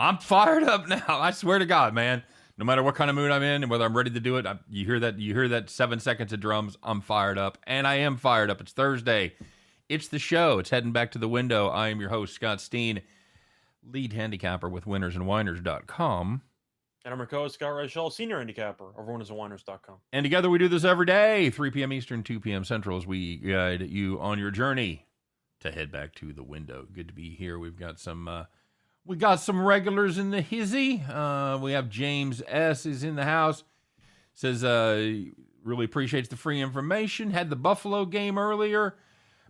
I'm fired up now. I swear to God, man. No matter what kind of mood I'm in and whether I'm ready to do it, you hear that 7 seconds of drums, I'm fired up. And I am fired up. It's Thursday. It's the show. It's heading back to the window. I am your host, Scott Steehn, lead handicapper with winnersandwhiners.com. And I'm your co-host, Scott Reichel, senior handicapper of winnersandwhiners.com. And together we do this every day, 3 p.m. Eastern, 2 p.m. Central, as we guide you on your journey to head back to the window. Good to be here. We've got some regulars in the hizzy. We have James S. is in the house. Says really appreciates the free information. Had the Buffalo game earlier.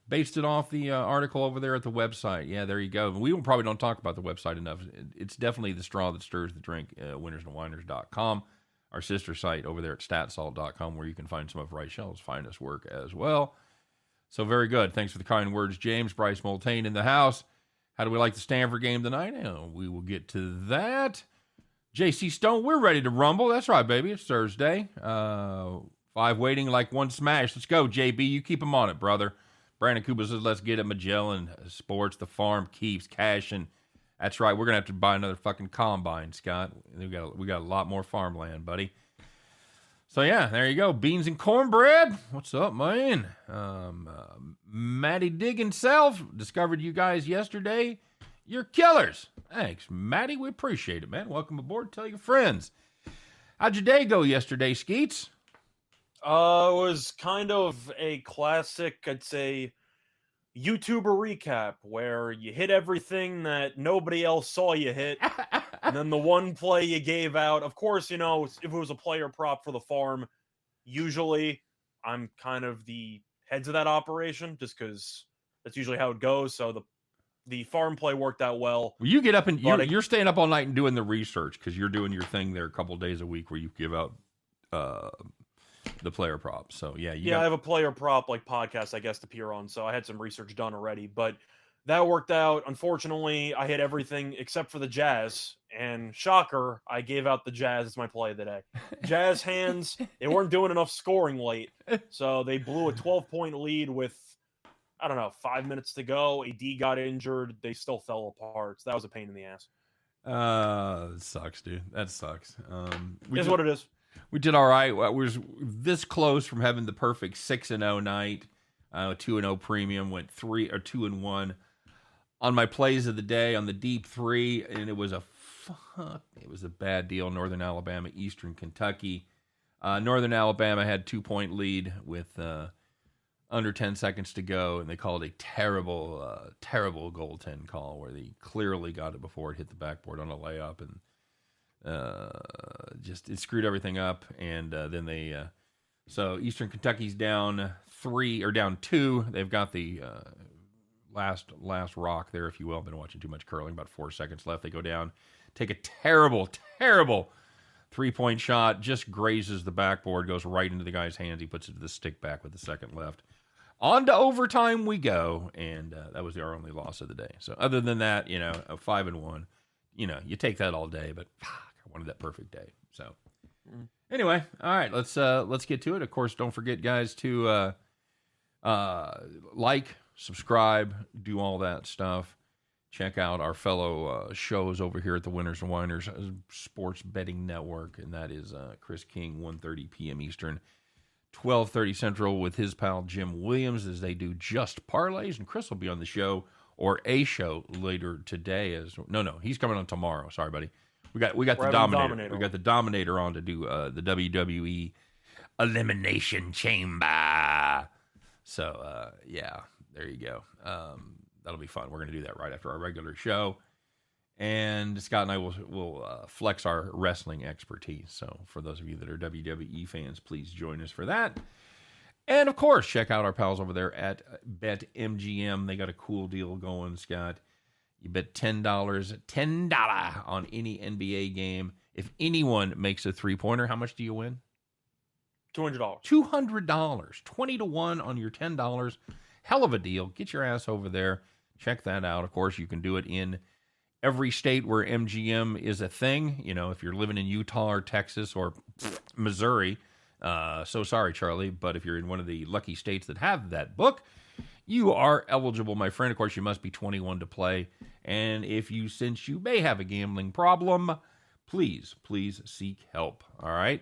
Based it off the article over there at the website. Yeah, there you go. We probably don't talk about the website enough. It's definitely the straw that stirs the drink. Winnersandwhiners.com, our sister site over there at statsalt.com, where you can find some of Reichel's finest work as well. So very good. Thanks for the kind words, James. Bryce Multane in the house. How do we like the Stanford game tonight? We will get to that. JC Stone, we're ready to rumble. That's right, baby. It's Thursday. 5 waiting like 1 smash. Let's go, JB. You keep them on it, brother. Brandon Cooper says, let's get it. Magellan Sports, the farm keeps cashing. That's right. We're going to have to buy another fucking combine, Scott. We got a lot more farmland, buddy. So, yeah, there you go. Beans and cornbread. What's up, man? Matty Dig himself discovered you guys yesterday. You're killers. Thanks, Matty. We appreciate it, man. Welcome aboard. Tell your friends. How'd your day go yesterday, Skeets? It was kind of a classic, I'd say, YouTuber recap where you hit everything that nobody else saw you hit, and then the one play you gave out. Of course, you know, if it was a player prop for the farm, usually I'm kind of the heads of that operation just because that's usually how it goes. So the farm play worked out well. Well, you get up and you're staying up all night and doing the research because you're doing your thing there a couple of days a week where you give out the player props. So yeah, I have a player prop like podcast, I guess, to peer on. So I had some research done already, but that worked out. Unfortunately, I hit everything except for the Jazz, and shocker, I gave out the Jazz as my play of the day. Jazz hands, they weren't doing enough scoring late, so they blew a 12-point lead with, I don't know, 5 minutes to go. AD got injured. They still fell apart. So that was a pain in the ass. It sucks, dude. That sucks. It's what it is. We did all right. I was this close from having the perfect 6-0 night. 2-0 premium, went 2-1 on my plays of the day on the deep 3, and it was a bad deal. Northern Alabama, Eastern Kentucky. Northern Alabama had 2-point lead with under 10 seconds to go, and they called a terrible goaltend call where they clearly got it before it hit the backboard on a layup, and just it screwed everything up. And then so Eastern Kentucky's down 2. They've got the last rock there, if you will. I've been watching too much curling. About 4 seconds left. They go down, take a terrible 3-point shot, just grazes the backboard, goes right into the guy's hands. He puts it to the stick back with the second left. On to overtime we go, and that was our only loss of the day. So other than that, you know, a 5-1, you know, you take that all day, but I wanted that perfect day. So anyway, all right, let's get to it. Of course, don't forget, guys, to like, subscribe, do all that stuff. Check out our fellow shows over here at the Winners and Whiners Sports Betting Network, and that is Chris King, 1:30 p.m. Eastern, 12:30 Central, with his pal Jim Williams, as they do just parlays. And Chris will be on the show, or a show, later today. No, he's coming on tomorrow. Sorry, buddy. We got the Dominator. We got the Dominator on to do the WWE Elimination Chamber. So yeah, there you go. That'll be fun. We're going to do that right after our regular show. And Scott and I will flex our wrestling expertise. So for those of you that are WWE fans, please join us for that. And, of course, check out our pals over there at BetMGM. They got a cool deal going, Scott. You bet $10 on any NBA game. If anyone makes a three-pointer, how much do you win? $200. $200. 20-1 on your $10. Hell of a deal. Get your ass over there. Check that out. Of course, you can do it in every state where MGM is a thing. You know, if you're living in Utah or Texas or Missouri, so sorry, Charlie, but if you're in one of the lucky states that have that book, you are eligible, my friend. Of course, you must be 21 to play. And since you may have a gambling problem, please seek help. All right.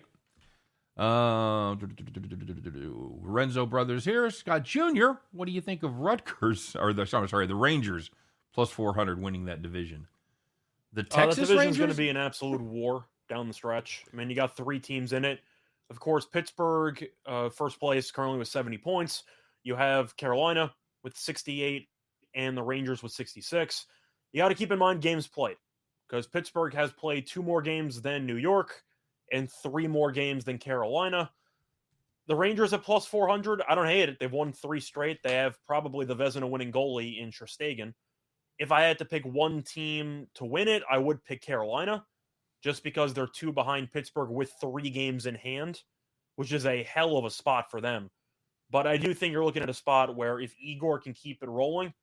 Renzo Brothers here. Scott Jr., what do you think of Rutgers, the Rangers, plus 400 winning that division? The Texas that division Rangers? is going to be an absolute war down the stretch. I mean, you got 3 teams in it. Of course, Pittsburgh, first place, currently with 70 points. You have Carolina with 68 and the Rangers with 66. You got to keep in mind games played, because Pittsburgh has played 2 more games than New York and 3 more games than Carolina. The Rangers at plus 400, I don't hate it. They've won 3 straight. They have probably the Vezina winning goalie in Stegen. If I had to pick one team to win it, I would pick Carolina, just because they're 2 behind Pittsburgh with 3 games in hand, which is a hell of a spot for them. But I do think you're looking at a spot where if Igor can keep it rolling,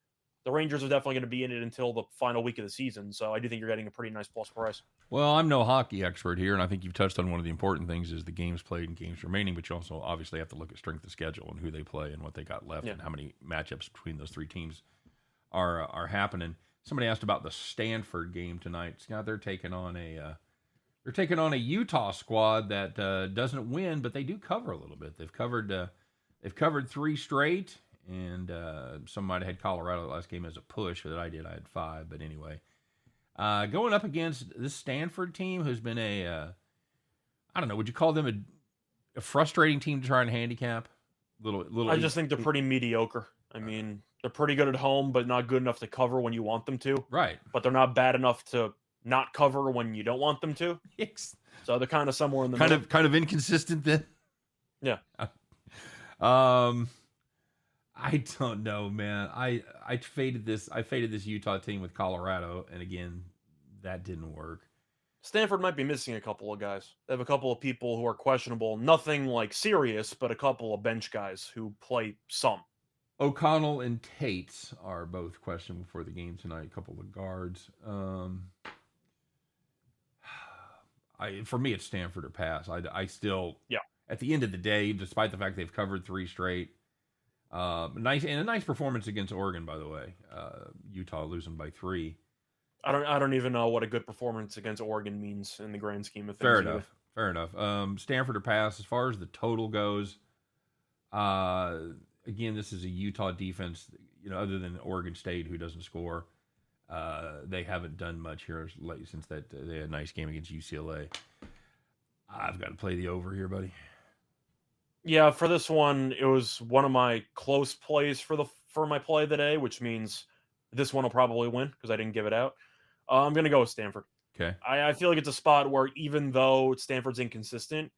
the Rangers are definitely going to be in it until the final week of the season. So I do think you're getting a pretty nice plus price. Well, I'm no hockey expert here, and I think you've touched on one of the important things is the games played and games remaining, but you also obviously have to look at strength of schedule and who they play and what they got left and how many matchups between those 3 teams are happening. Somebody asked about the Stanford game tonight. Scott, they're taking on a Utah squad that doesn't win, but they do cover a little bit. They've covered 3 straight, and some might have had Colorado last game as a push, but I had 5. But anyway, going up against this Stanford team, who's been I don't know, would you call them a frustrating team to try and handicap? I just think they're pretty mediocre. I mean, they're pretty good at home, but not good enough to cover when you want them to. Right. But they're not bad enough to not cover when you don't want them to. Yes. So they're kind of somewhere in the middle. Kind of inconsistent then. Yeah. I don't know, man. I faded this Utah team with Colorado, and again, that didn't work. Stanford might be missing a couple of guys. They have a couple of people who are questionable. Nothing like serious, but a couple of bench guys who play some. O'Connell and Tate are both questionable for the game tonight. A couple of guards. For me, it's Stanford or pass. I still, at the end of the day, despite the fact they've covered 3 straight, a nice performance against Oregon, by the way. Utah losing by 3. I don't even know what a good performance against Oregon means in the grand scheme of things. Fair enough. Stanford or pass. As far as the total goes, again, this is a Utah defense. Other than Oregon State, who doesn't score, they haven't done much here since that they had a nice game against UCLA. I've got to play the over here, buddy. Yeah, for this one, it was one of my close plays for my play today, which means this one will probably win because I didn't give it out. I'm going to go with Stanford. Okay. I feel like it's a spot where even though Stanford's inconsistent,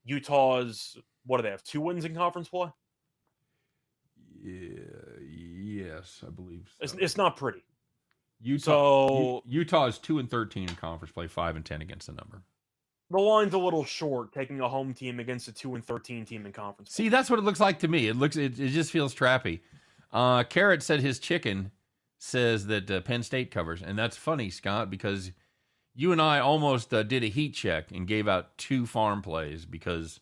Utah's, what do they have, 2 wins in conference play? Yes, I believe so. It's not pretty. Utah is 2-13 in conference play, 5-10 against the number. The line's a little short, taking a home team against a 2-13 team in conference play. See, that's what it looks like to me. It just feels trappy. Carrot said his chicken says that Penn State covers, and that's funny, Scott, because you and I almost did a heat check and gave out 2 farm plays because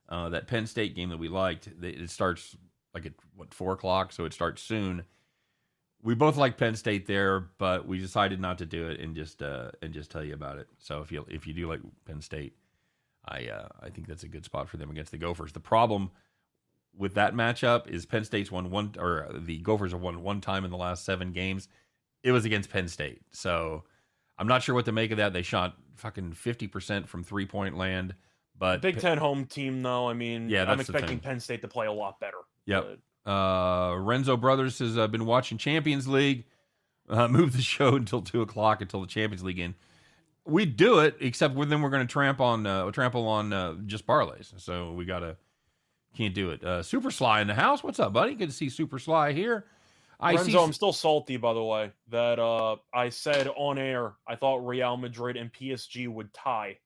that Penn State game that we liked, it starts like at 4 o'clock, so it starts soon. We both like Penn State there, but we decided not to do it and just tell you about it. So if you do like Penn State, I think that's a good spot for them against the Gophers. The problem with that matchup is Penn State's the Gophers have won 1 time in the last 7 games. It was against Penn State, so I'm not sure what to make of that. They shot fucking 50% from 3-point land, but Big Ten home team though. I mean, I'm expecting Penn State to play a lot better. Yep. Renzo Brothers has been watching Champions League. Move the show until 2 o'clock until the Champions League in. We do it, except then we're going to trample on just parlays. So we can't do it. Super Sly in the house. What's up, buddy? Good to see Super Sly here. Renzo, I'm still salty, by the way, that I said on air I thought Real Madrid and PSG would tie,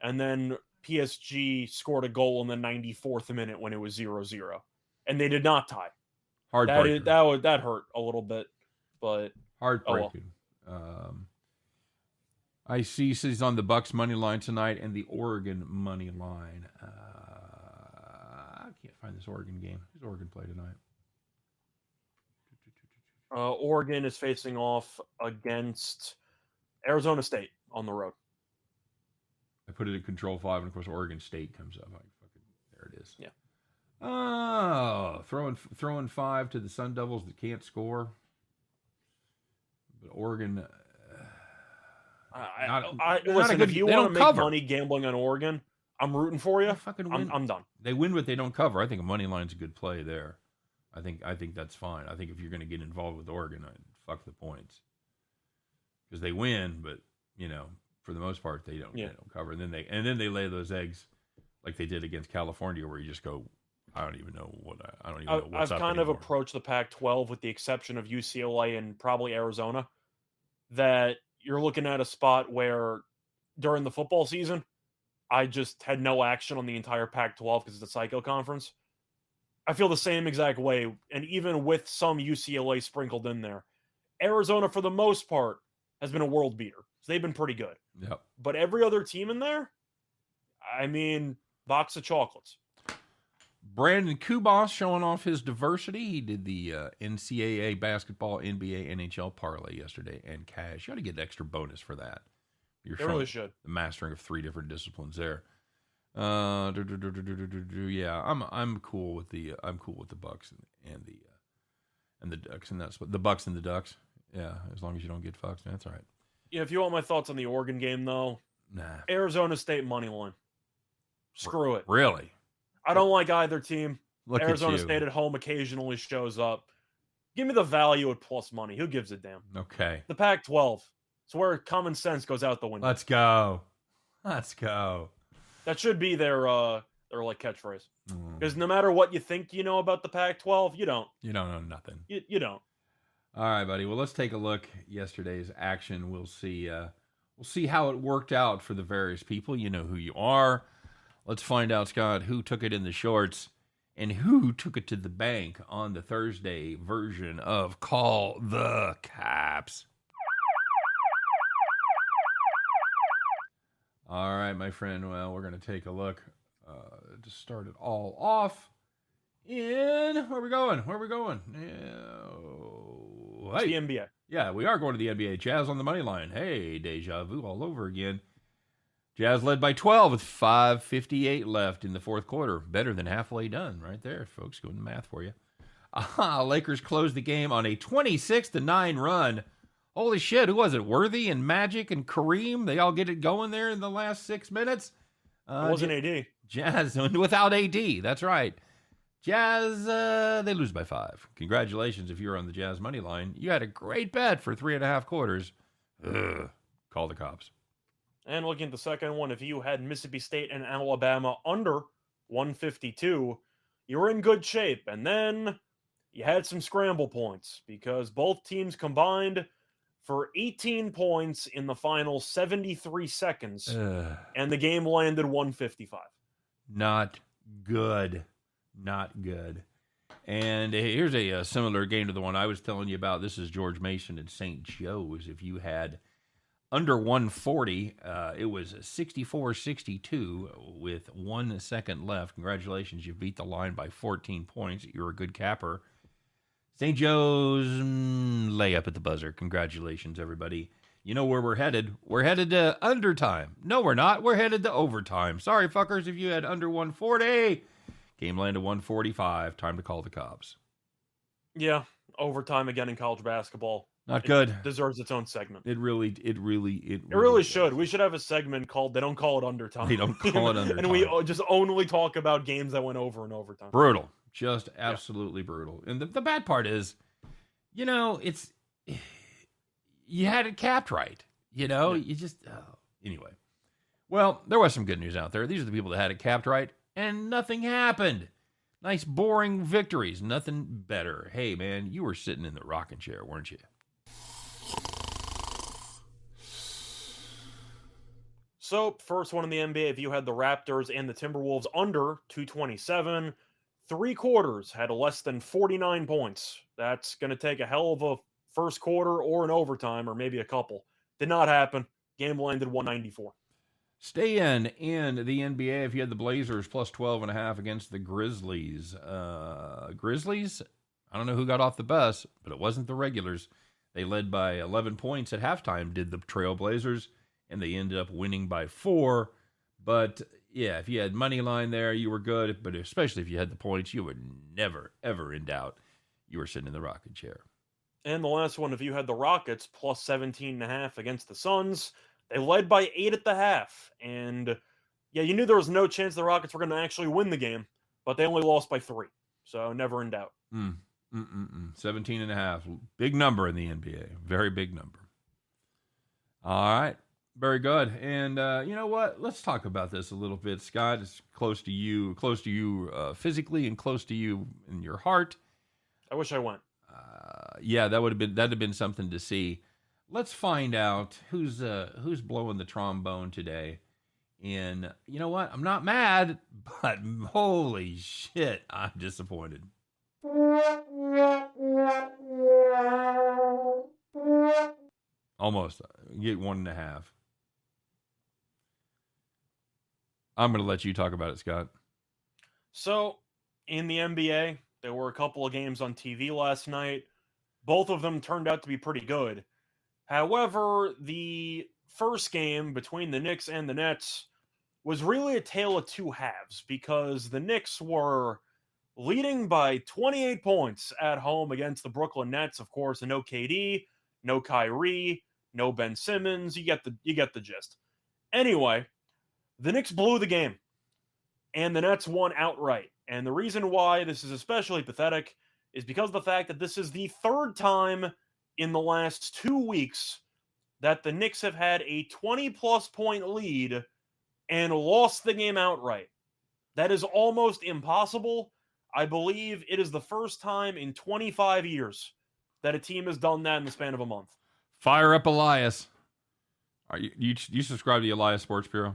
and then PSG scored a goal in the 94th minute when it was 0-0. And they did not tie. That hurt a little bit, but heartbreaking. I see he's on the Bucks money line tonight and the Oregon money line. I can't find this Oregon game. Who's Oregon play tonight? Oregon is facing off against Arizona State on the road. I put it in Control 5, and of course Oregon State comes up. There it is. Yeah. Oh, throwing 5 to the Sun Devils that can't score. But Oregon. Listen, if you want to make money gambling on Oregon, I'm rooting for you. I'm done. They win, but they don't cover. I think a money line's a good play there. I think that's fine. I think if you're going to get involved with Oregon, fuck the points, because they win, but for the most part they don't cover. And then they lay those eggs like they did against California, where you just go, I don't even know what's I've kind of approached the Pac-12 with the exception of UCLA and probably Arizona, that you're looking at a spot where during the football season, I just had no action on the entire Pac-12 because it's a psycho conference. I feel the same exact way, and even with some UCLA sprinkled in there, Arizona, for the most part, has been a world beater. So they've been pretty good. Yep. But every other team in there, I mean, box of chocolates. Brandon Kubas showing off his diversity. He did the NCAA basketball, NBA, NHL parlay yesterday and cash. You ought to get an extra bonus for that. You're really should. The mastering of 3 different disciplines there. Yeah, I'm cool with the Bucks and the Ducks, and that's what the Bucks and the Ducks. Yeah, as long as you don't get fucked, that's all right. Yeah, if you want my thoughts on the Oregon game, though, Arizona State money line. Screw it. Really? I don't like either team. Arizona State at home occasionally shows up. Give me the value at plus money. Who gives a damn? Okay. The Pac-12. It's where common sense goes out the window. Let's go. That should be their like catchphrase. Because no matter what you think you know about the Pac-12, you don't. You don't know nothing. You don't. All right, buddy. Well, let's take a look at yesterday's action. We'll see how it worked out for the various people. You know who you are. Let's find out, Scott, who took it in the shorts and who took it to the bank on the Thursday version of Call the Caps. All right, my friend. Well, we're going to take a look to start it all off. Where are we going? It's the NBA. Yeah, we are going to the NBA. Jazz on the money line. Hey, deja vu all over again. Jazz led by 12 with 5:58 left in the fourth quarter. Better than halfway done right there, folks. Doing the math for you. Lakers closed the game on a 26-9 run. Holy shit, who was it? Worthy and Magic and Kareem? They all get it going there in the last 6 minutes? It wasn't AD. Jazz without AD. That's right. Jazz, they lose by 5. Congratulations if you're on the Jazz money line. You had a great bet for 3.5 quarters. Call the cops. And looking at the second one, if you had Mississippi State and Alabama under 152, you were in good shape. And then you had some scramble points because both teams combined for 18 points in the final 73 seconds. And the game landed 155. Not good. And here's a similar game to the one I was telling you about. This is George Mason and St. Joe's. If you had under 140, it was 64-62 with 1 second left. Congratulations, you beat the line by 14 points. You're a good capper. St. Joe's layup at the buzzer. Congratulations, everybody. You know where we're headed. We're headed to undertime. No, we're not. We're headed to overtime. Sorry, fuckers, if you had under 140. Game landed 145. Time to call the cops. Yeah, overtime again in college basketball. Not good. It deserves its own segment. It really should. We should have a segment called "They Don't Call It Undertime." They don't call it undertime, and we just only talk about games that went over and overtime. Brutal, just absolutely brutal. And the bad part is, it's you had it capped right. You just anyway. Well, there was some good news out there. These are the people that had it capped right, and nothing happened. Nice, boring victories. Nothing better. Hey, man, you were sitting in the rocking chair, weren't you? So, first one in the NBA, if you had the Raptors and the Timberwolves under 227, 3 quarters had less than 49 points. That's going to take a hell of a first quarter or an overtime, or maybe a couple. Did not happen. Game landed 194. Stay in the NBA if you had the Blazers plus 12.5 against the Grizzlies. Grizzlies? I don't know who got off the bus, but it wasn't the regulars. They led by 11 points at halftime, did the Trailblazers, and they ended up winning by 4. But, yeah, if you had money line there, you were good. But especially if you had the points, you were never, ever in doubt. You were sitting in the rocking chair. And the last one, if you had the Rockets plus 17.5 against the Suns, they led by 8 at the half. And, yeah, you knew there was no chance the Rockets were going to actually win the game, but they only lost by 3. So never in doubt. 17.5. Big number in the NBA. Very big number. All right. Very good. And you know what? Let's talk about this a little bit, Scott. It's close to you physically and close to you in your heart. I wish I went. Yeah, that'd have been something to see. Let's find out who's blowing the trombone today. And you know what? I'm not mad, but holy shit, I'm disappointed. Almost. Get 1.5. I'm going to let you talk about it, Scott. So, in the NBA, there were a couple of games on TV last night. Both of them turned out to be pretty good. However, the first game between the Knicks and the Nets was really a tale of two halves because the Knicks were leading by 28 points at home against the Brooklyn Nets. Of course, no KD, no Kyrie, no Ben Simmons. You get the gist. Anyway, the Knicks blew the game, and the Nets won outright. And the reason why this is especially pathetic is because of the fact that this is the third time in the last 2 weeks that the Knicks have had a 20-plus point lead and lost the game outright. That is almost impossible. I believe it is the first time in 25 years that a team has done that in the span of a month. Fire up Elias. Are you subscribe to the Elias Sports Bureau?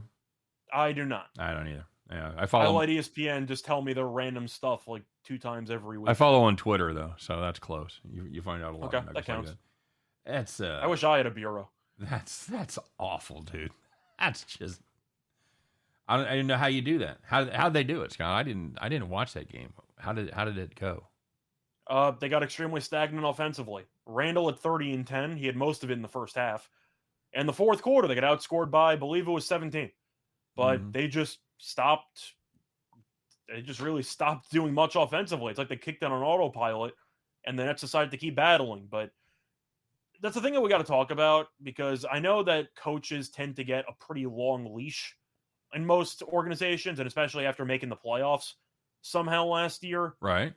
I do not. I don't either. Yeah, I let ESPN just tell me their random stuff like 2 times every week. I follow on Twitter though, so that's close. You find out a lot. Okay, that counts. Like That's I wish I had a bureau. That's awful, dude. That's just. I didn't know how you do that. How'd they do it, Scott? I didn't watch that game. How did it go? They got extremely stagnant offensively. Randall at 30 and 10. He had most of it in the first half. And the fourth quarter, they got outscored by, I believe it was 17. But they just stopped. They just really stopped doing much offensively. It's like they kicked it on autopilot, and the Nets decided to keep battling. But that's the thing that we got to talk about, because I know that coaches tend to get a pretty long leash in most organizations, and especially after making the playoffs somehow last year. Right.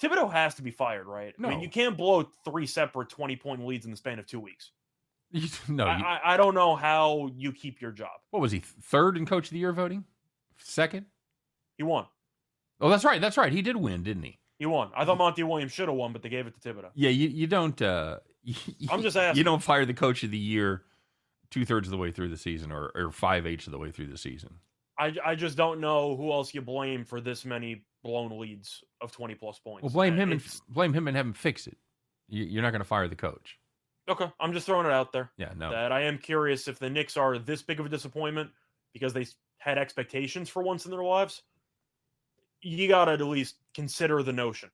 Thibodeau has to be fired, right? No. I mean, you can't blow 3 separate 20-point leads in the span of 2 weeks. I don't know how you keep your job. What was he, third in Coach of the Year voting? Second? He won. Oh, that's right. That's right. He did win, didn't he? He won. I thought Monty Williams should have won, but they gave it to Thibodeau. Yeah, you don't. I'm just asking. You don't fire the Coach of the Year 2/3 of the way through the season, or 5/8 of the way through the season. I just don't know who else you blame for this many blown leads of 20-plus points. Well, blame him and have him fix it. You're not going to fire the coach. Okay, I'm just throwing it out there. Yeah, no. That I am curious if the Knicks are this big of a disappointment because they had expectations for once in their lives. You got to at least consider the notion.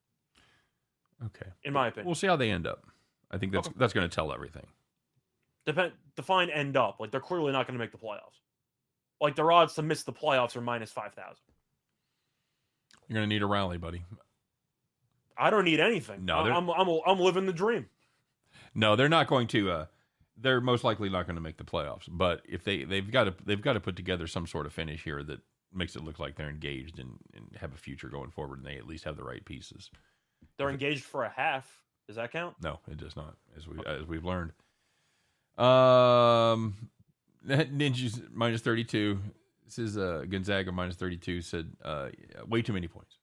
Okay. In my opinion. We'll see how they end up. I think that's going to tell everything. Define end up. Like, they're clearly not going to make the playoffs. Like, their odds to miss the playoffs are minus 5,000. You're going to need a rally, buddy. I don't need anything. No, I'm living the dream. No, they're not going to. They're most likely not going to make the playoffs. But if they've got to put together some sort of finish here that makes it look like they're engaged and have a future going forward, and they at least have the right pieces. They're engaged for a half. Does that count? No, it does not. As we've learned. Ninjas minus 32. This is Gonzaga minus 32. Said way too many points.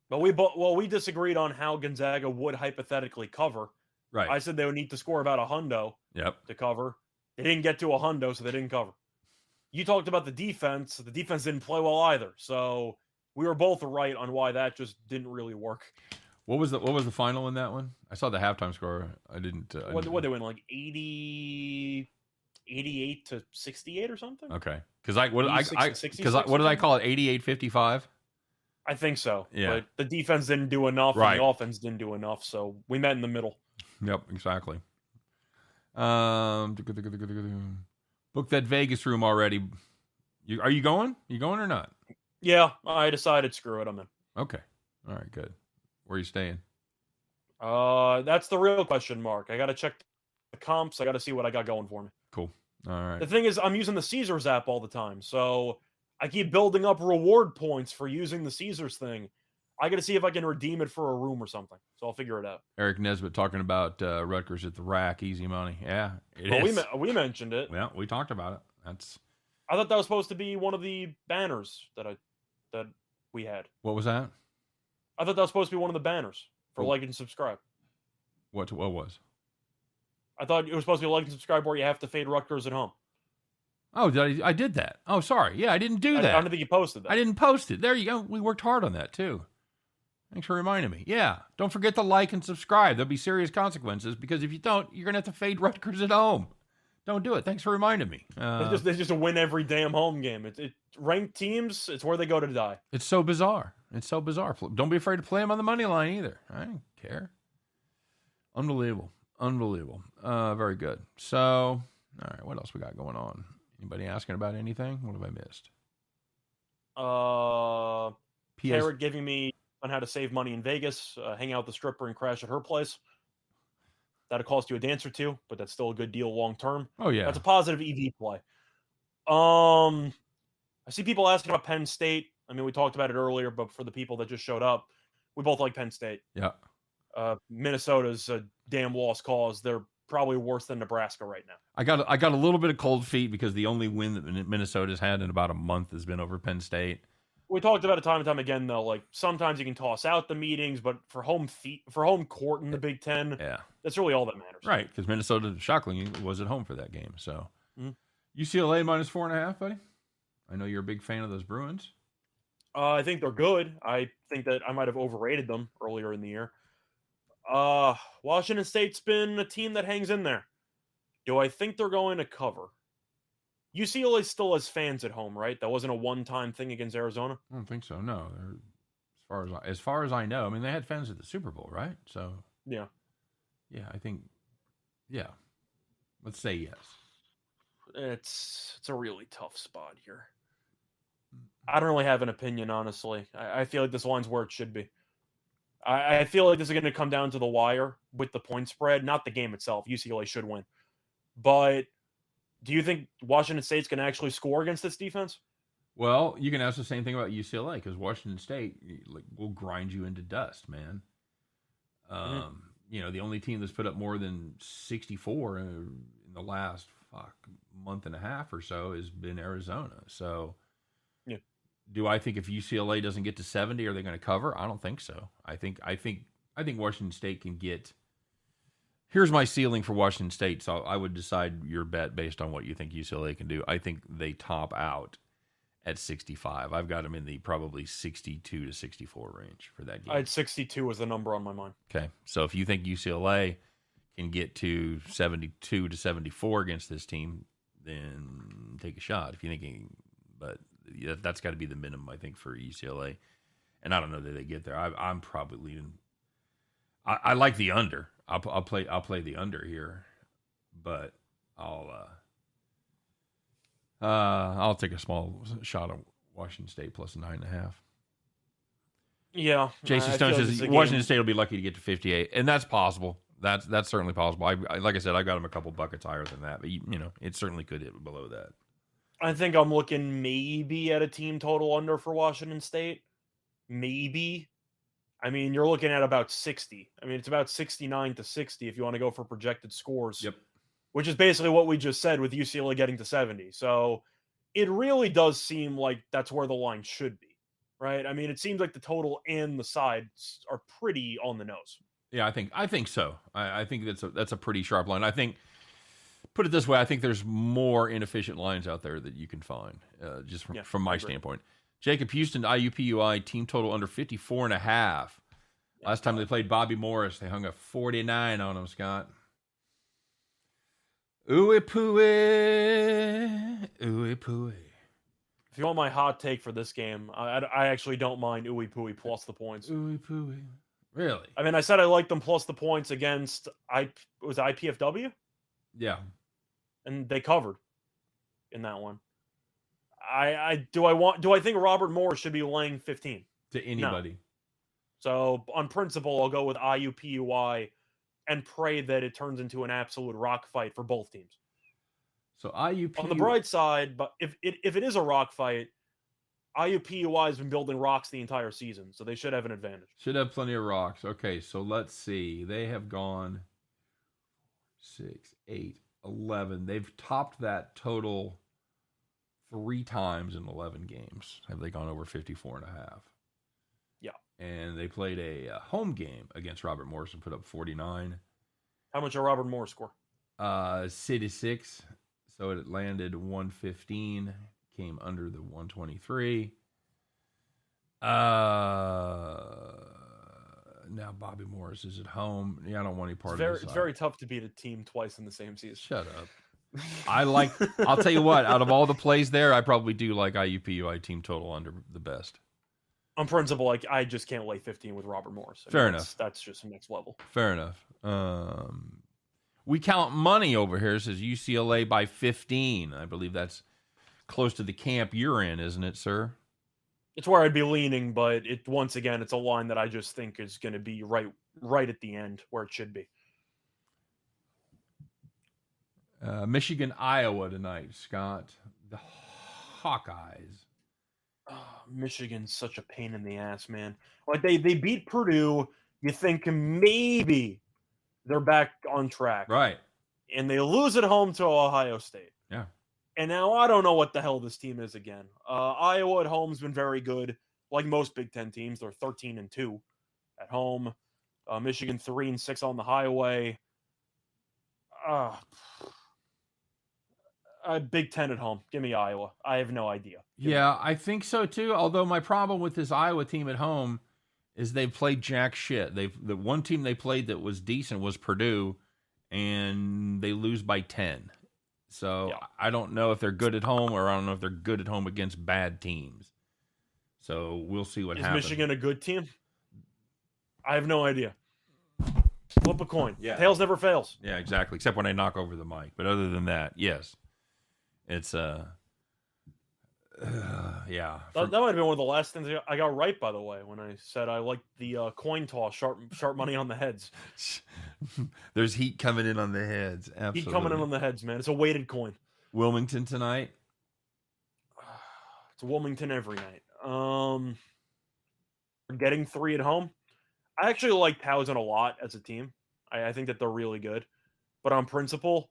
But we disagreed on how Gonzaga would hypothetically cover. Right. I said they would need to score about a hundo. Yep. To cover. They didn't get to a hundo, so they didn't cover. You talked about the defense. The defense didn't play well either. So we were both right on why that just didn't really work. What was the final in that one? I saw the halftime score. I didn't. What they win, like 88 to 68 or something? Okay. Because what did I call it? 88-55. I think so. Yeah. But the defense didn't do enough, Right. and the offense didn't do enough, so we met in the middle. Yep, exactly. Book that Vegas room already. Are you going? You going or not? Yeah, I decided screw it, I'm in. Okay. All right, good. Where are you staying? That's the real question mark. I got to check the comps. I got to see what I got going for me. Cool. All right. The thing is, I'm using the Caesars app all the time, so I keep building up reward points for using the Caesars thing. I got to see if I can redeem it for a room or something. So I'll figure it out. Eric Nesbitt talking about Rutgers at the Rack, easy money. Yeah, it is. We mentioned it. Yeah, we talked about it. That's. I thought that was supposed to be one of the banners that we had. What was that? I thought that was supposed to be one of the banners for like and subscribe. What was? I thought it was supposed to be like and subscribe where you have to fade Rutgers at home. Oh, I did that. Oh, sorry. Yeah, I didn't do that. I don't think you posted that. I didn't post it. There you go. We worked hard on that too. Thanks for reminding me. Yeah. Don't forget to like and subscribe. There'll be serious consequences because if you don't, you're going to have to fade Rutgers at home. Don't do it. Thanks for reminding me. They just win every damn home game. It ranked teams, it's where they go to die. It's so bizarre. It's so bizarre. Don't be afraid to play them on the money line either. I don't care. Unbelievable. Very good. So, all right. What else we got going on? Anybody asking about anything? What have I missed? Carrot giving me on how to save money in Vegas, hang out with the stripper and crash at her place. That'll cost you a dance or two, but that's still a good deal long term. Oh yeah, that's a positive EV play. I see people asking about Penn State. I mean, we talked about it earlier, but for the people that just showed up, we both like Penn State. Yeah. Minnesota's a damn lost cause. They're probably worse than Nebraska right now. I got a little bit of cold feet because the only win that Minnesota's had in about a month has been over Penn State. We talked about it time and time again, though. Like sometimes you can toss out the meetings, but for home court in the Big Ten, yeah, that's really all that matters. Right, because Minnesota, shockingly, was at home for that game. So UCLA minus 4.5, buddy. I know you're a big fan of those Bruins. I think they're good. I think that I might have overrated them earlier in the year. Washington State's been a team that hangs in there. Do I think they're going to cover? UCLA still has fans at home, right? That wasn't a one-time thing against Arizona. I don't think so. No, as far as I know, I mean they had fans at the Super Bowl, right? So yeah, I think, yeah. Let's say yes. It's a really tough spot here. I don't really have an opinion, honestly. I feel like this line's where it should be. I feel like this is going to come down to the wire with the point spread, not the game itself. UCLA should win, but. Do you think Washington State's going to actually score against this defense? Well, you can ask the same thing about UCLA because Washington State will grind you into dust, man. You know, the only team that's put up more than 64 in the last month and a half or so has been Arizona. So, yeah. Do I think if UCLA doesn't get to 70, are they going to cover? I don't think so. I think Washington State can get. Here's my ceiling for Washington State, so I would decide your bet based on what you think UCLA can do. I think they top out at 65. I've got them in the probably 62 to 64 range for that game. I had 62 as the number on my mind. Okay, so if you think UCLA can get to 72 to 74 against this team, then take a shot. If you're thinking, but that's got to be the minimum, I think, for UCLA. And I don't know that they get there. I'm probably leaning. I like the under. I'll play the under here, but I'll take a small shot at Washington State plus 9.5. Yeah, Jason Stone says Washington State will be lucky to get to 58, and that's possible. That's certainly possible. I like I said, I got them a couple buckets higher than that, but you know, it certainly could hit below that. I think I'm looking maybe at a team total under for Washington State. Maybe. I mean, you're looking at about 60. I mean, it's about 69 to 60 if you want to go for projected scores. Yep. Which is basically what we just said with UCLA getting to 70. So it really does seem like that's where the line should be, right? I mean, it seems like the total and the sides are pretty on the nose. Yeah, I think so. I think that's a pretty sharp line. I think, put it this way, I think there's more inefficient lines out there that you can find, just from my standpoint. Jacob Houston, IUPUI, team total under 54.5. Last time they played Bobby Morris, they hung a 49 on him, Scott. Ooey pooey. If you want my hot take for this game, I actually don't mind Ooey Pooey plus the points. Ooey pooey. Really? I mean, I said I liked them plus the points against was it IPFW, Yeah. and they covered in that one. Do I think Robert Morris should be laying 15 To anybody. No. So on principle, I'll go with IUPUI and pray that it turns into an absolute rock fight for both teams. So IUP On the bright side, but if it is a rock fight, IUPUI has been building rocks the entire season, so they should have an advantage. should have plenty of rocks. Okay, so let's see. They have gone 6, 8, 11. They've topped that total 3 times in 11 games. Have they gone over 54.5? Yeah. And they played a home game against Robert Morris and put up 49. How much did Robert Morris score? 6, so it landed 115. Came under the 123. Now Bobby Morris is at home. Yeah, I don't want any part of this. It's very tough to beat a team twice in the same season. Shut up. I'll tell you what, out of all the plays there, I probably do like IUPUI team total under the best. On principle, like I just can't lay 15 with Robert Morris. Fair enough. That's just next level. Fair enough. We count money over here. It says UCLA by 15. I believe that's close to the camp you're in, isn't it, sir? It's where I'd be leaning, but once again, it's a line that I just think is going to be right at the end where it should be. Michigan, Iowa tonight, Scott. The Hawkeyes. Oh, Michigan's such a pain in the ass, man. Like they beat Purdue. You think maybe they're back on track. Right. And they lose at home to Ohio State. Yeah. And now I don't know what the hell this team is again. Iowa at home's been very good. Like most Big Ten teams, they're 13-2 at home. Michigan 3-6 on the highway. Big Ten at home. Give me Iowa. I have no idea. I think so too. Although my problem with this Iowa team at home is they've played jack shit. The one team they played that was decent was Purdue, and they lose by 10. So yeah. I don't know if they're good at home, or I don't know if they're good at home against bad teams. So we'll see what happens. Is Michigan a good team? I have no idea. Flip a coin. Yeah. Tails never fails. Yeah, exactly. Except when I knock over the mic. But other than that, yes. It's yeah. That might have been one of the last things I got right, by the way, when I said I liked the coin toss, sharp money on the heads. There's heat coming in on the heads. Absolutely. Heat coming in on the heads, man. It's a weighted coin. Wilmington tonight. It's Wilmington every night. Getting 3 at home. I actually like Towson a lot as a team. I think that they're really good. But on principle,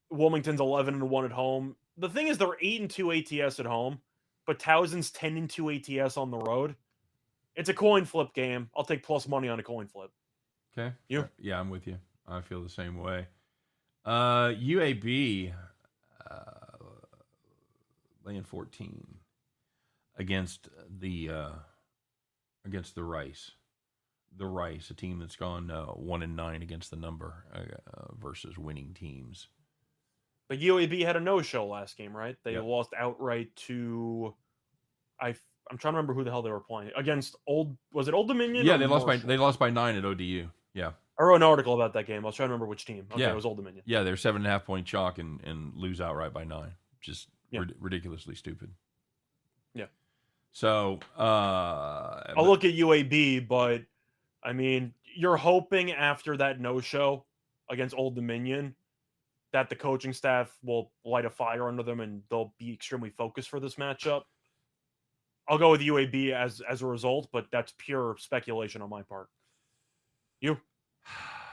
Wilmington's 11-1 at home. The thing is, they're 8-2 ATS at home, but Towson's 10-2 ATS on the road. It's a coin flip game. I'll take plus money on a coin flip. Okay. You? Yeah, I'm with you. I feel the same way. UAB laying 14 against the Rice. The Rice, a team that's gone 1-9 against the number versus winning teams. But UAB had a no-show last game, right? They lost outright to I'm trying to remember who the hell they were playing against. Was it Old Dominion? Yeah, they lost by 9 at ODU. Yeah, I wrote an article about that game. I was trying to remember which team. Okay, it was Old Dominion. Yeah, they're 7.5 point chalk and lose outright by 9. Just ridiculously stupid. Yeah. So I'll look at UAB, but I mean, you're hoping after that no-show against Old Dominion that the coaching staff will light a fire under them and they'll be extremely focused for this matchup. I'll go with UAB as a result, but that's pure speculation on my part. You?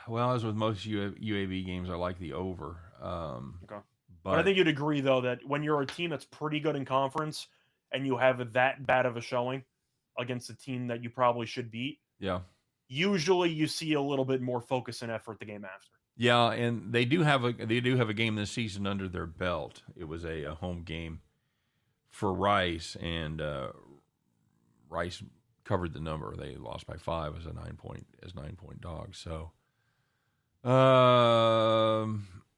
Well, as with most UAB games, I like the over. Okay. But I think you'd agree, though, that when you're a team that's pretty good in conference and you have that bad of a showing against a team that you probably should beat, usually you see a little bit more focus and effort the game after. Yeah, and they do have a game this season under their belt. It was a home game for Rice, and Rice covered the number. They lost by 5 as 9 point dogs. So,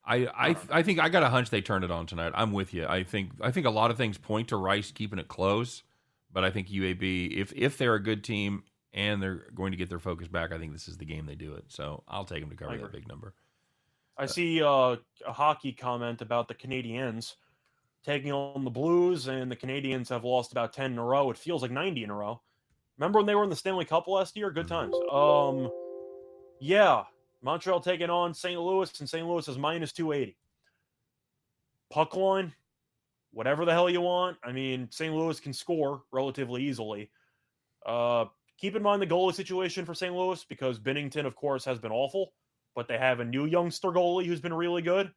I think I got a hunch they turn it on tonight. I'm with you. I think a lot of things point to Rice keeping it close, but I think UAB, if they're a good team and they're going to get their focus back, I think this is the game they do it. So I'll take them to cover that big number. I see a hockey comment about the Canadiens taking on the Blues, and the Canadiens have lost about 10 in a row. It feels like 90 in a row. Remember when they were in the Stanley Cup last year? Good times. Yeah. Montreal taking on St. Louis, and St. Louis is minus 280. Puck line, whatever the hell you want. I mean, St. Louis can score relatively easily. Keep in mind the goalie situation for St. Louis, because Binnington, of course, has been awful, but they have a new youngster goalie who's been really good.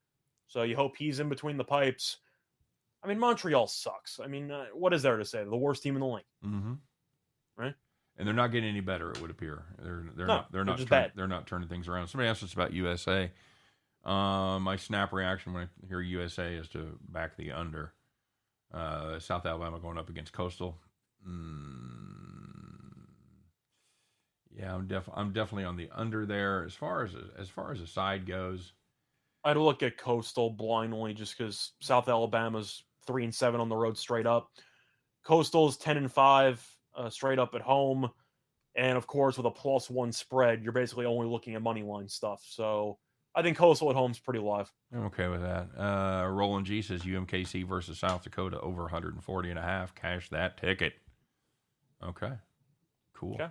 So you hope he's in between the pipes. I mean, Montreal sucks. I mean, what is there to say? They're the worst team in the league. Mm-hmm. Right? And they're not getting any better, it would appear. They're not turning things around. Somebody asked us about USA. My snap reaction when I hear USA is to back the under. South Alabama going up against Coastal. Yeah, I'm definitely on the under there. As far as the side goes, I'd look at Coastal blindly just because South Alabama's 3-7 on the road straight up. Coastal's 10-5 straight up at home, and of course with a +1 spread, you're basically only looking at money line stuff. So I think Coastal at home is pretty live. I'm okay with that. Roland G says UMKC versus South Dakota over 140.5. Cash that ticket. Okay, cool. Okay.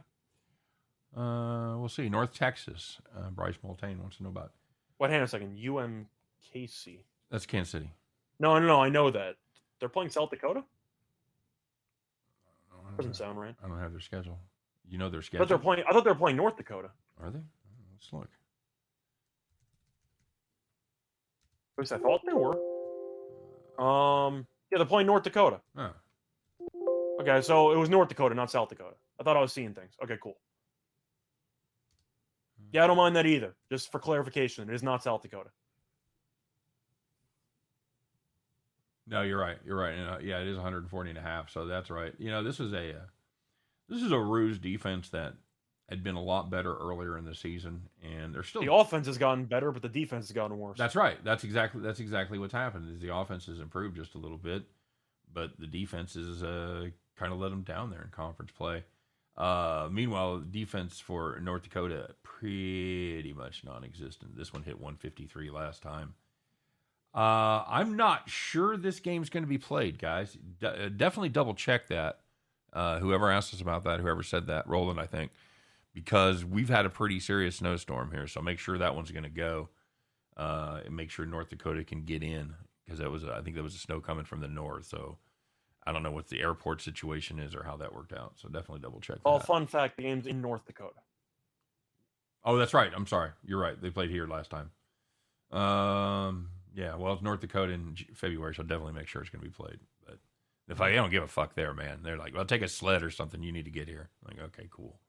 We'll see. North Texas. Bryce Multane wants to know about. Wait, hang on a second. UMKC. That's Kansas City. No, I know that. They're playing South Dakota? Doesn't sound right. I don't have their schedule. You know their schedule? I thought they were playing North Dakota. Are they? Let's look. At least I thought they were. Yeah, they're playing North Dakota. Oh. Okay, so it was North Dakota, not South Dakota. I thought I was seeing things. Okay, cool. Yeah, I don't mind that either. Just for clarification, it is not South Dakota. No, you're right. You're right. Yeah, it is 140.5. So that's right. You know, this is a Ruse defense that had been a lot better earlier in the season, and they're still. The offense has gotten better, but the defense has gotten worse. That's right. That's exactly what's happened. Is the offense has improved just a little bit, but the defense is kind of let them down there in conference play. Meanwhile, defense for North Dakota pretty much non-existent. This one hit 153 last time. I'm not sure this game's going to be played, guys. Definitely double check that. Whoever asked us about that, whoever said that, Roland, I think, because we've had a pretty serious snowstorm here. So make sure that one's going to go. And make sure North Dakota can get in, because I think there was a snow coming from the north. So I don't know what the airport situation is or how that worked out. So definitely double check that. Oh, fun fact, the game's in North Dakota. Oh, that's right. I'm sorry. You're right. They played here last time. Yeah, well, it's North Dakota in February, so I'll definitely make sure it's going to be played. But if I don't give a fuck there, man. They're like, well, take a sled or something. You need to get here. I'm like, okay, cool.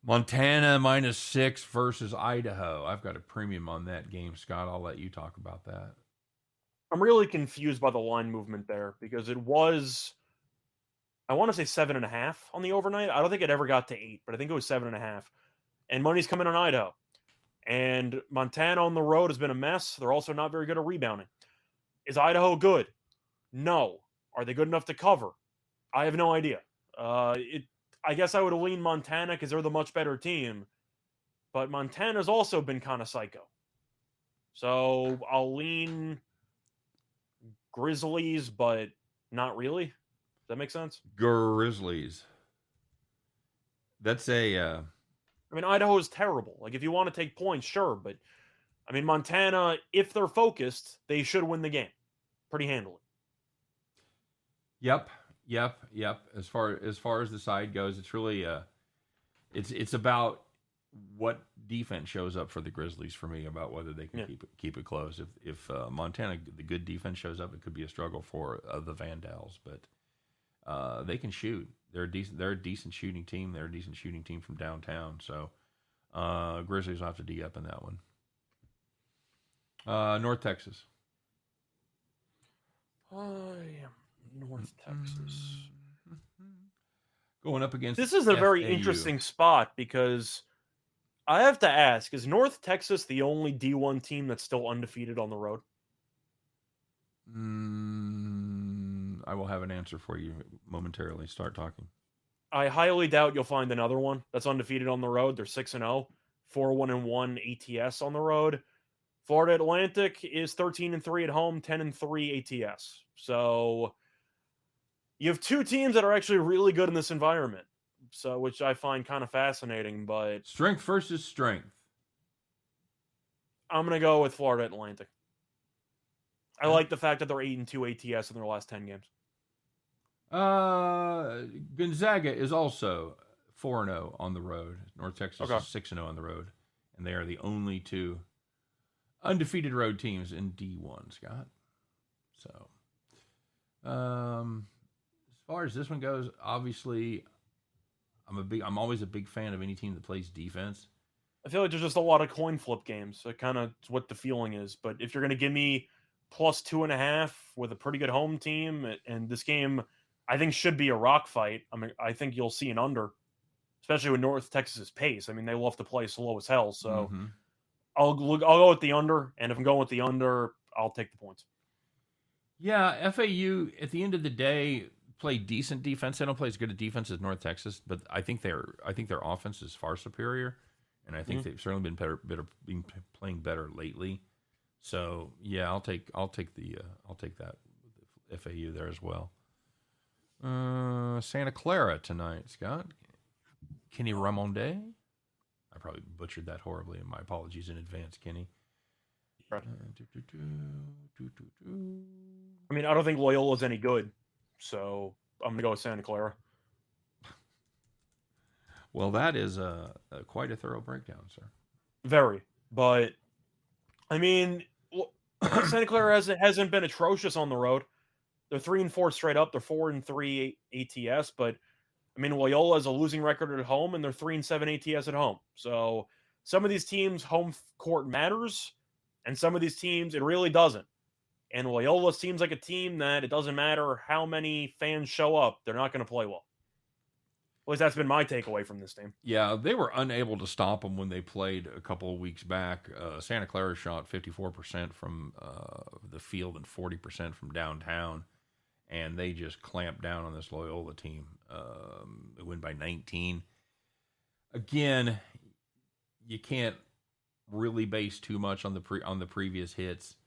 Montana -6 versus Idaho. I've got a premium on that game, Scott. I'll let you talk about that. I'm really confused by the line movement there, because it was, I want to say 7.5 on the overnight. I don't think it ever got to 8, but I think it was 7.5. And money's coming on Idaho. And Montana on the road has been a mess. They're also not very good at rebounding. Is Idaho good? No. Are they good enough to cover? I have no idea. I guess I would lean Montana because they're the much better team. But Montana's also been kind of psycho. So I'll lean Grizzlies, but not really. Does that make sense? Grizzlies. That's a... I mean, Idaho is terrible. Like, if you want to take points, sure. But, I mean, Montana, if they're focused, they should win the game pretty handily. Yep. As far as the side goes, it's really it's about what defense shows up for the Grizzlies for me, about whether they can keep it close. If Montana, the good defense shows up, it could be a struggle for the Vandals, but they can shoot. They're a decent shooting team. They're a decent shooting team from downtown. So Grizzlies will have to D up in that one. North Texas. North Texas. Going up against This is a very FAU. interesting spot, because I have to ask, is North Texas the only D1 team that's still undefeated on the road? I will have an answer for you momentarily. Start talking. I highly doubt you'll find another one that's undefeated on the road. They're 6-0, 4-1-1 ATS on the road. Florida Atlantic is 13-3 at home, 10-3 ATS. So you have two teams that are actually really good in this environment. So, which I find kind of fascinating, but Strength versus strength. I'm going to go with Florida Atlantic. I like the fact that they're 8-2 ATS in their last 10 games. Gonzaga is also 4-0 on the road. North Texas is 6-0 on the road. And they are the only two undefeated road teams in D1, Scott. So, as far as this one goes, obviously, I'm always a big fan of any team that plays defense. I feel like there's just a lot of coin flip games. So kind of what the feeling is. But if you're going to give me plus 2.5 with a pretty good home team, and this game, I think, should be a rock fight. I mean, I think you'll see an under, especially with North Texas's pace. I mean, they love to play slow as hell. So I'll go with the under, and if I'm going with the under, I'll take the points. Yeah, FAU at the end of the day play decent defense. They don't play as good a defense as North Texas, but I think their offense is far superior, and I think they've certainly been playing better lately. So yeah, I'll take that with FAU there as well. Santa Clara tonight, Scott. Kenny Ramonde. I probably butchered that horribly, and my apologies in advance, Kenny. Right. I mean, I don't think Loyola's any good, so I'm going to go with Santa Clara. Well, that is quite a thorough breakdown, sir. Very. But, I mean, Santa Clara hasn't been atrocious on the road. They're 3-4 straight up. They're 4-3 ATS, but I mean, Loyola has a losing record at home, and they're 3-7 ATS at home. So some of these teams, home court matters, and some of these teams, it really doesn't. And Loyola seems like a team that it doesn't matter how many fans show up, they're not going to play well. At least that's been my takeaway from this team. Yeah, they were unable to stop them when they played a couple of weeks back. Santa Clara shot 54% from the field and 40% from downtown. And they just clamped down on this Loyola team. They win by 19. Again, you can't really base too much on the previous hits,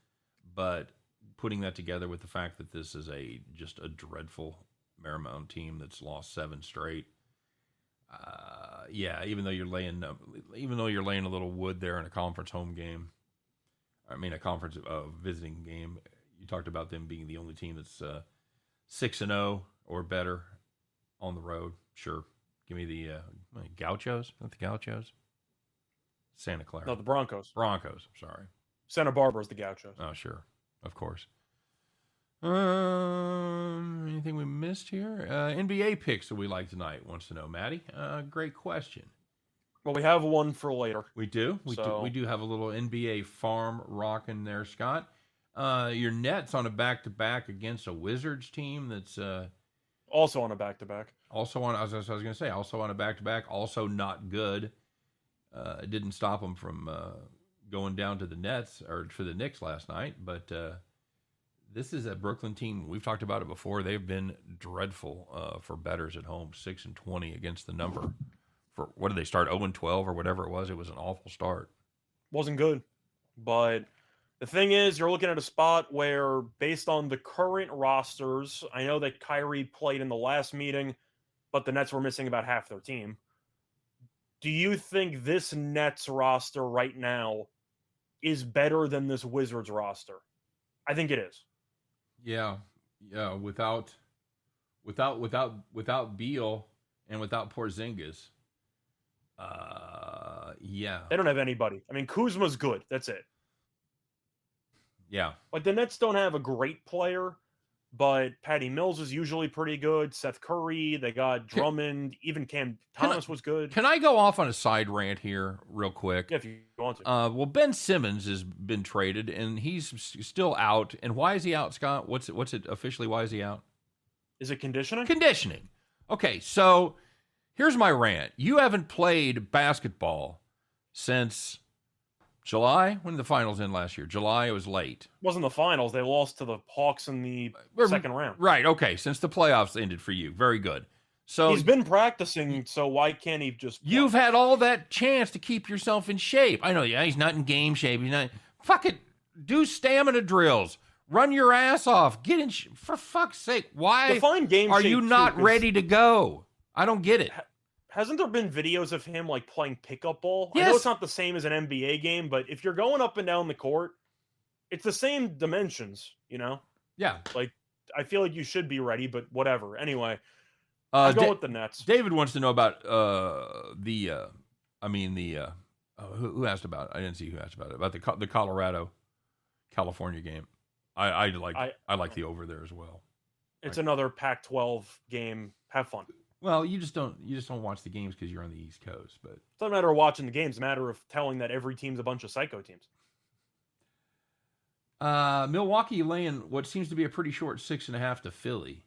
but putting that together with the fact that this is just a dreadful Marymount team that's lost 7 straight. Yeah, even though you're laying a little wood there in a conference home game, a conference visiting game. You talked about them being the only team that's 6-0 or better on the road. Sure. Give me the Gauchos. Not the Gauchos. Santa Clara. No, the Broncos. Broncos. Sorry. Santa Barbara's the Gauchos. Oh, sure. Of course. Anything we missed here? NBA picks that we like tonight wants to know, Maddie. Great question. Well, we have one for later. We do. We do have a little NBA farm rocking there, Scott. Your Nets on a back-to-back against a Wizards team that's also on a back-to-back. Also on, as I was going to say, also on a back-to-back, also not good. It didn't stop them from going down to the Nets or to the Knicks last night, but this is a Brooklyn team. We've talked about it before. They've been dreadful for bettors at home, 6-20 against the number. For what did they start 0-12 or whatever it was? It was an awful start. Wasn't good, but the thing is, you're looking at a spot where, based on the current rosters, I know that Kyrie played in the last meeting, but the Nets were missing about half their team. Do you think this Nets roster right now is better than this Wizards roster? I think it is. Yeah. Without Beal and without Porzingis, yeah, they don't have anybody. I mean, Kuzma's good. That's it. Yeah. Like, the Nets don't have a great player, but Patty Mills is usually pretty good. Seth Curry, they got Drummond, even Cam Thomas was good. Can I go off on a side rant here real quick? Yeah, if you want to. Well, Ben Simmons has been traded, and he's still out. And why is he out, Scott? What's it officially? Why is he out? Is it conditioning? Conditioning. Okay, so here's my rant. You haven't played basketball since July. When did the finals end last year? July. It was late. It wasn't the finals. They lost to the Hawks in the second round. Right. Okay. Since the playoffs ended for you. Very good. So he's been practicing, so why can't he just play? You've had all that chance to keep yourself in shape. I know, yeah, he's not in game shape. He's not. Fuck it. Do stamina drills. Run your ass off. Get in. For fuck's sake. Why Define game are shape you not ready to go? I don't get it. Hasn't there been videos of him like playing pickup ball? Yes. I know it's not the same as an NBA game, but if you're going up and down the court, it's the same dimensions, you know? Yeah. Like, I feel like you should be ready, but whatever. Anyway, I'll go with the Nets. David wants to know about who asked about it? I didn't see who asked about it. About the Colorado California game. I like the over there as well. It's another Pac-12 game. Have fun. Well, you just don't watch the games because you're on the East Coast, but it doesn't matter watching the games. It's a matter of telling that every team's a bunch of psycho teams. Milwaukee laying what seems to be a pretty short 6.5 to Philly.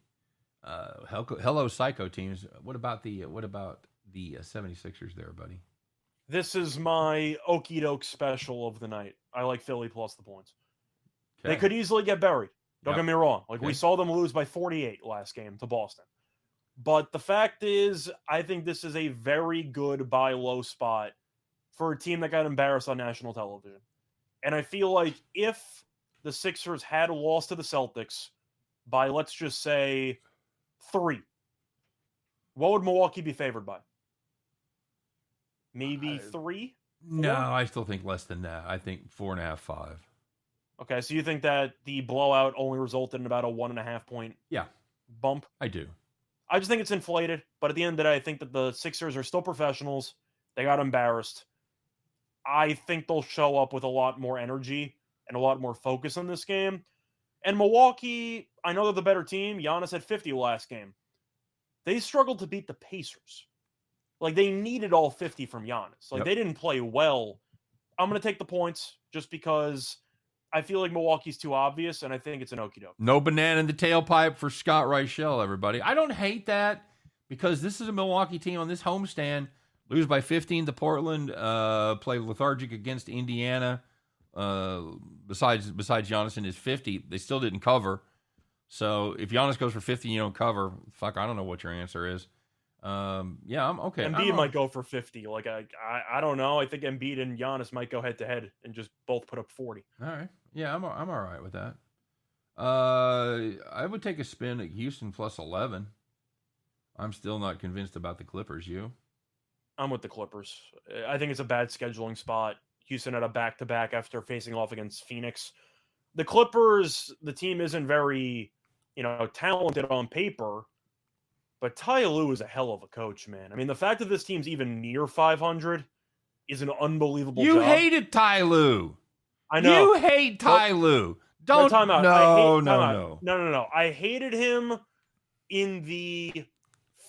Hello, psycho teams. What about the 76ers there, buddy? This is my okie doke special of the night. I like Philly plus the points. Okay. They could easily get buried. Don't get me wrong. Like we saw them lose by 48 last game to Boston. But the fact is, I think this is a very good buy low spot for a team that got embarrassed on national television. And I feel like if the Sixers had lost to the Celtics by, let's just say, 3, what would Milwaukee be favored by? Maybe 3? 4? No, I still think less than that. I think 4.5, 5. Okay, so you think that the blowout only resulted in about a 1.5 point bump? I do. I just think it's inflated, but at the end of the day, I think that the Sixers are still professionals. They got embarrassed. I think they'll show up with a lot more energy and a lot more focus on this game. And Milwaukee, I know they're the better team. Giannis had 50 last game. They struggled to beat the Pacers. Like, they needed all 50 from Giannis. Like, they didn't play well. I'm going to take the points just because I feel like Milwaukee's too obvious, and I think it's an okie doke. No banana in the tailpipe for Scott Reichel, everybody. I don't hate that because this is a Milwaukee team on this homestand. Lose by 15 to Portland, play lethargic against Indiana. Besides Giannis and his 50, they still didn't cover. So if Giannis goes for 50 and you don't cover, fuck, I don't know what your answer is. I'm okay. Embiid might go for 50. Like I don't know. I think Embiid and Giannis might go head to head and just both put up 40. All right. Yeah, I'm all right with that. I would take a spin at Houston plus 11. I'm still not convinced about the Clippers. You? I'm with the Clippers. I think it's a bad scheduling spot. Houston had a back-to-back after facing off against Phoenix. The Clippers, the team isn't very, talented on paper, but Ty Lue is a hell of a coach, man. I mean, the fact that this team's even near 500 is an unbelievable job. You hated Ty Lue. I know. You hate Ty Lue. Don't. Time out. No. I hated him in the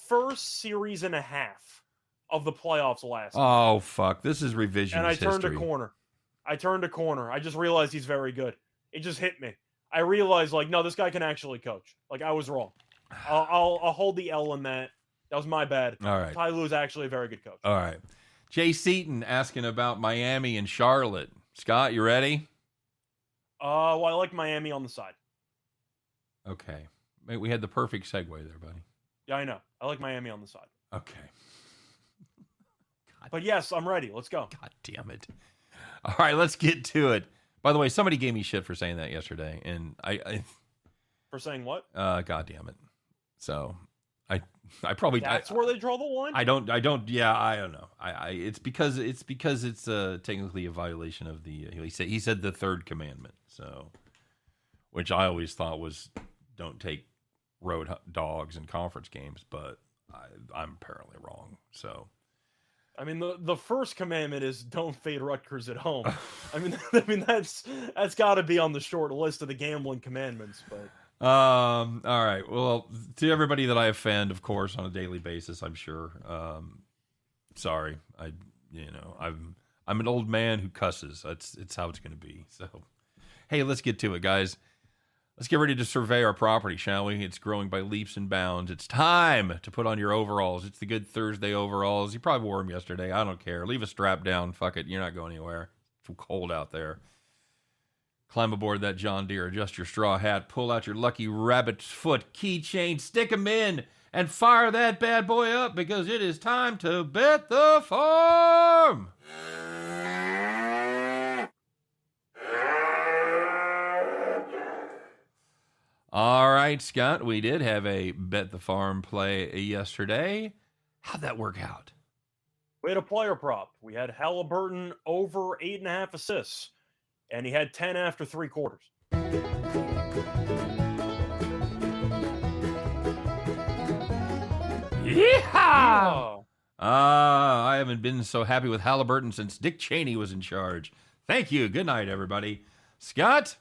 first series and a half of the playoffs last year. Oh, fuck. This is revisionist history. And I turned a corner. I just realized he's very good. It just hit me. I realized, no, this guy can actually coach. I was wrong. I'll hold the L in that. That was my bad. All right. Ty Lue is actually a very good coach. All right. Jay Seaton asking about Miami and Charlotte. Scott, you ready? Well, I like Miami on the side. Okay. We had the perfect segue there, buddy. Yeah, I know. I like Miami on the side. Okay. But yes, I'm ready. Let's go. God damn it. All right, let's get to it. By the way, somebody gave me shit for saying that yesterday, and I for saying what? God damn it. So I probably that's where they draw the line. I don't know. It's because it's technically a violation of the he said the third commandment. So, which I always thought was don't take road dogs in conference games, but I'm apparently wrong. So. I mean, the first commandment is don't fade Rutgers at home. I mean that's got to be on the short list of the gambling commandments. But all right. Well, to everybody that I offend, of course, on a daily basis, I'm sure. Sorry, I'm an old man who cusses. It's how it's going to be. So, hey, let's get to it, guys. Let's get ready to survey our property, shall we? It's growing by leaps and bounds. It's time to put on your overalls. It's the Good Thursday overalls. You probably wore them yesterday. I don't care. Leave a strap down. Fuck it. You're not going anywhere. It's too cold out there. Climb aboard that John Deere. Adjust your straw hat. Pull out your lucky rabbit's foot keychain. Stick them in and fire that bad boy up because it is time to bet the farm. All right, Scott, we did have a Bet the Farm play yesterday. How'd that work out? We had a player prop. We had Halliburton over 8.5 assists, and he had 10 after 3 quarters. Yeehaw! I haven't been so happy with Halliburton since Dick Cheney was in charge. Thank you. Good night, everybody. Scott,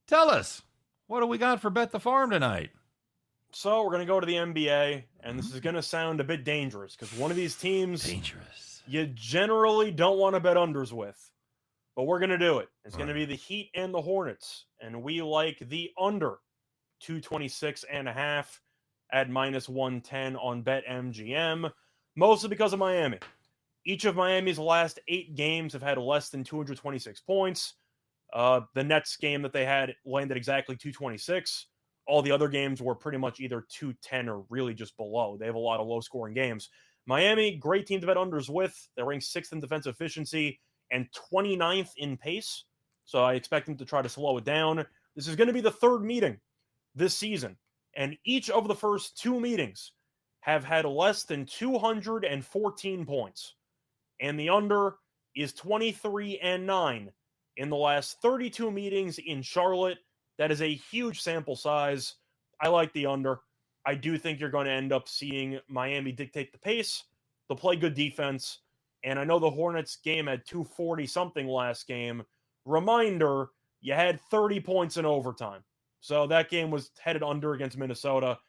tell us. What do we got for Bet the Farm tonight? So we're going to go to the NBA, and this is going to sound a bit dangerous because one of these teams you generally don't want to bet unders with, but we're going to do it. It's going to be the Heat and the Hornets, and we like the under 226.5 at -110 on BetMGM, mostly because of Miami. Each of Miami's last 8 games have had less than 226 points. The Nets game that they had landed exactly 226. All the other games were pretty much either 210 or really just below. They have a lot of low-scoring games. Miami, great team to bet unders with. They're ranked 6th in defensive efficiency and 29th in pace. So I expect them to try to slow it down. This is going to be the 3rd meeting this season. And each of the first 2 meetings have had less than 214 points. And the under is 23-9. In the last 32 meetings in Charlotte. That is a huge sample size. I like the under. I do think you're going to end up seeing Miami dictate the pace. They'll play good defense. And I know the Hornets game had 240-something last game. Reminder, you had 30 points in overtime. So that game was headed under against Minnesota.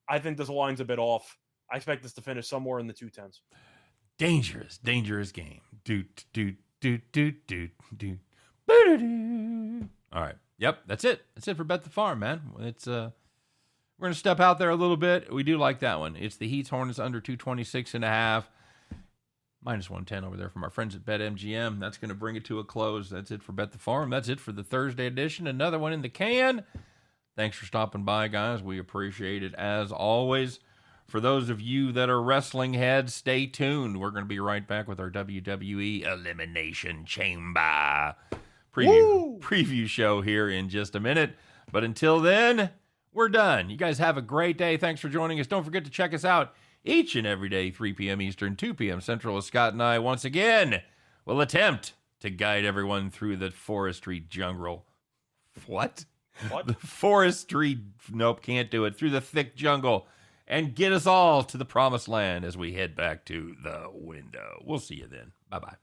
I think this line's a bit off. I expect this to finish somewhere in the 210s. Dangerous game. All right. Yep, that's it. That's it for Bet the Farm, man. It's we're going to step out there a little bit. We do like that one. It's the Heat's Hornets under 226.5. -110 over there from our friends at BetMGM. That's going to bring it to a close. That's it for Bet the Farm. That's it for the Thursday edition. Another one in the can. Thanks for stopping by, guys. We appreciate it as always. For those of you that are wrestling heads, stay tuned. We're going to be right back with our WWE Elimination Chamber preview show here in just a minute. But until then, we're done. You guys have a great day. Thanks for joining us. Don't forget to check us out each and every day, 3 p.m. Eastern, 2 p.m. Central, as Scott and I once again will attempt to guide everyone through the forestry jungle. What? The forestry, nope, can't do it. Through the thick jungle and get us all to the promised land as we head back to the window. We'll see you then. Bye-bye.